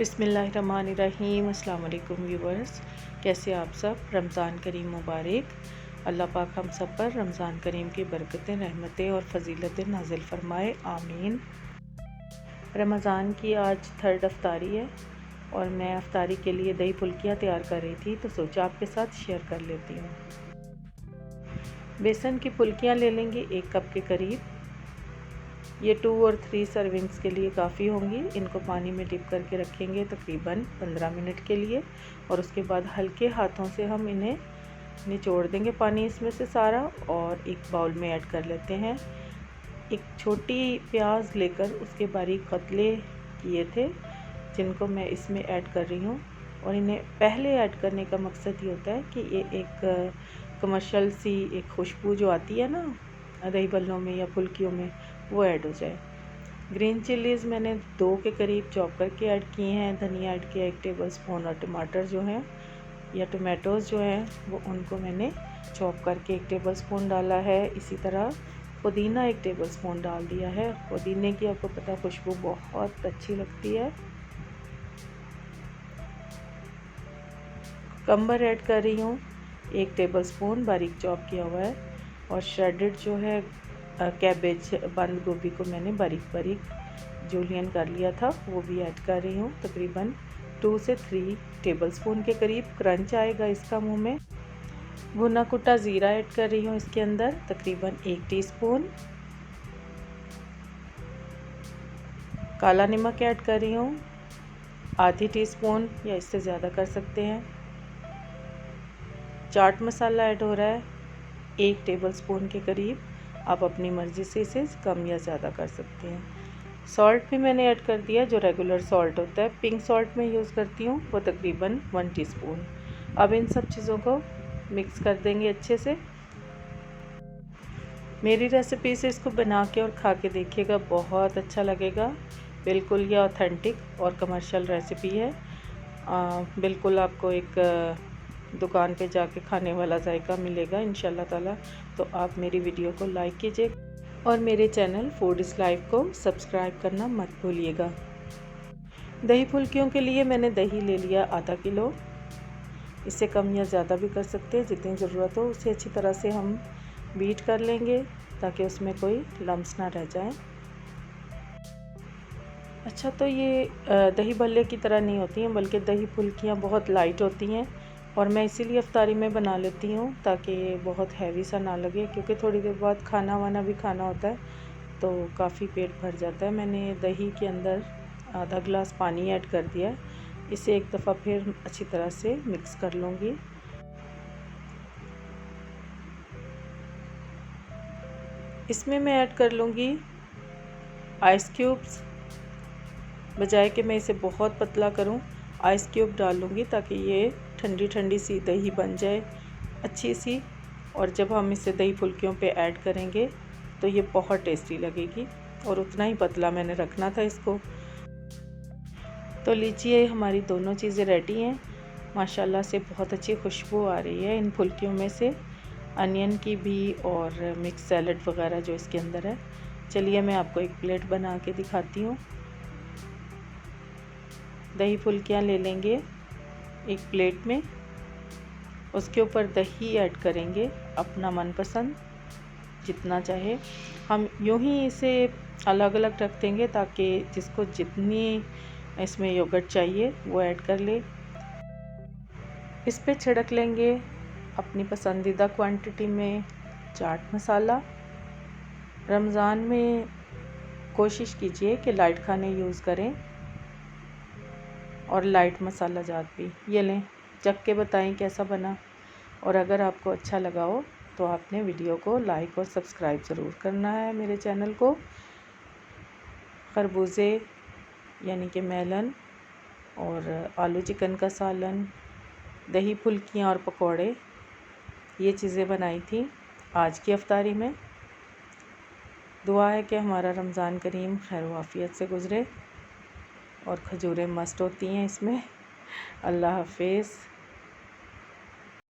बिस्मिल्लाहिर्रहमानिर्रहीम। अस्सलाम वालेकुम व्यूवर्स, कैसे आप सब। रमज़ान करीम मुबारक। अल्लाह पाक हम सब पर रमज़ान करीम की बरकतें, रहमतें और फ़जीलतें नाज़िल फ़रमाए, आमीन। रमज़ान की आज थर्ड अफ्तारी है और मैं अफ्तारी के लिए दही फुल्कियाँ तैयार कर रही थी, तो सोचा आपके साथ शेयर कर लेती हूँ। बेसन की फुल्कियाँ ले लेंगे 1 कप के करीब। ये 2 और 3 सर्विंग्स के लिए काफ़ी होंगी। इनको पानी में डिप करके रखेंगे तकरीबन 15 मिनट के लिए और उसके बाद हल्के हाथों से हम इन्हें निचोड़ देंगे पानी इसमें से सारा और एक बाउल में ऐड कर लेते हैं। एक छोटी प्याज लेकर उसके बारीक कतले किए थे जिनको मैं इसमें ऐड कर रही हूँ और इन्हें पहले ऐड करने का मकसद ये होता है कि ये एक कमर्शियल सी एक खुशबू जो आती है ना दही बल्लों में या फुल्कियों में, वो ऐड हो जाए। ग्रीन चिलीज़ मैंने 2 के करीब चॉप करके ऐड किए हैं। धनिया ऐड किया 1 टेबल स्पून और टमाटर जो हैं या टमाटोज़ जो हैं वो उनको मैंने चॉप करके 1 टेबल स्पून डाला है। इसी तरह पुदीना 1 टेबल स्पून डाल दिया है। पुदीने की आपको पता खुशबू बहुत अच्छी लगती है। कम्बर ऐड कर रही हूँ 1 टेबल स्पून बारीक चॉप किया हुआ है और श्रेडेड जो है कैबेज बंद गोभी को मैंने बारीक बारीक जूलियन कर लिया था, वो भी ऐड कर रही हूँ। तकरीबन 2 से 3 टेबल स्पून के करीब क्रंच आएगा इसका मुंह में। भुना कुटा ज़ीरा ऐड कर रही हूँ इसके अंदर तकरीबन 1 टीस्पून। काला नमक ऐड कर रही हूँ आधी टीस्पून या इससे ज़्यादा कर सकते हैं। चाट मसाला ऐड हो रहा है 1 टेबल स्पून के करीब। आप अपनी मर्ज़ी से इसे कम या ज़्यादा कर सकते हैं। सॉल्ट भी मैंने ऐड कर दिया, जो रेगुलर सॉल्ट होता है, पिंक सॉल्ट में यूज़ करती हूँ, वो तकरीबन 1 टीस्पून। अब इन सब चीज़ों को मिक्स कर देंगे अच्छे से। मेरी रेसिपी से इसको बना के और खा के देखिएगा, बहुत अच्छा लगेगा। बिल्कुल ये ऑथेंटिक और कमर्शियल रेसिपी है। बिल्कुल आपको एक दुकान पे जाके खाने वाला जायका मिलेगा इंशाल्लाह ताला। तो आप मेरी वीडियो को लाइक कीजिए और मेरे चैनल फूड इज़ लाइफ को सब्सक्राइब करना मत भूलिएगा। दही फुल्कियों के लिए मैंने दही ले लिया आधा किलो। इससे कम या ज़्यादा भी कर सकते हैं, जितनी ज़रूरत हो उसे अच्छी तरह से हम बीट कर लेंगे ताकि उसमें कोई लम्स ना रह जाए। अच्छा, तो ये दही भल्ले की तरह नहीं होती हैं, बल्कि दही फुल्कियाँ बहुत लाइट होती हैं और मैं इसीलिए अफ्तारी में बना लेती हूँ ताकि बहुत हैवी सा ना लगे, क्योंकि थोड़ी देर बाद खाना वाना भी खाना होता है तो काफ़ी पेट भर जाता है। मैंने दही के अंदर आधा गिलास पानी ऐड कर दिया है। इसे एक दफ़ा फिर अच्छी तरह से मिक्स कर लूँगी। इसमें मैं ऐड कर लूँगी आइस क्यूब्स। बजाय कि मैं इसे बहुत पतला करूं, आइस क्यूब डाल लूँगी ताकि ये ठंडी ठंडी सी दही बन जाए अच्छी सी। और जब हम इसे दही फुल्कियों पे ऐड करेंगे तो ये बहुत टेस्टी लगेगी। और उतना ही पतला मैंने रखना था इसको। तो लीजिए, हमारी दोनों चीज़ें रेडी हैं। माशाल्लाह से बहुत अच्छी खुशबू आ रही है इन फुल्कियों में से, अनियन की भी और मिक्स सैलड वगैरह जो इसके अंदर है। चलिए मैं आपको एक प्लेट बना के दिखाती हूँ। दही फुल्कियाँ ले लेंगे एक प्लेट में, उसके ऊपर दही ऐड करेंगे अपना मनपसंद जितना चाहे। हम यूँ ही इसे अलग अलग रख देंगे ताकि जिसको जितनी इसमें योगर्ट चाहिए वो ऐड कर ले। इस पे छिड़क लेंगे अपनी पसंदीदा क्वांटिटी में चाट मसाला। रमज़ान में कोशिश कीजिए कि लाइट खाने यूज़ करें और लाइट मसाला जात भी। ये लें, चख के बताएं कैसा बना। और अगर आपको अच्छा लगा हो तो आपने वीडियो को लाइक और सब्सक्राइब ज़रूर करना है मेरे चैनल को। खरबूजे यानी कि मेलन और आलू चिकन का सालन, दही फुल्कियाँ और पकोड़े, ये चीज़ें बनाई थी आज की अफ्तारी में। दुआ है कि हमारा रमज़ान करीम खैर वाफ़ियत से गुज़रे और खजूरें मस्त होती हैं इसमें। अल्लाह हाफ़िज़।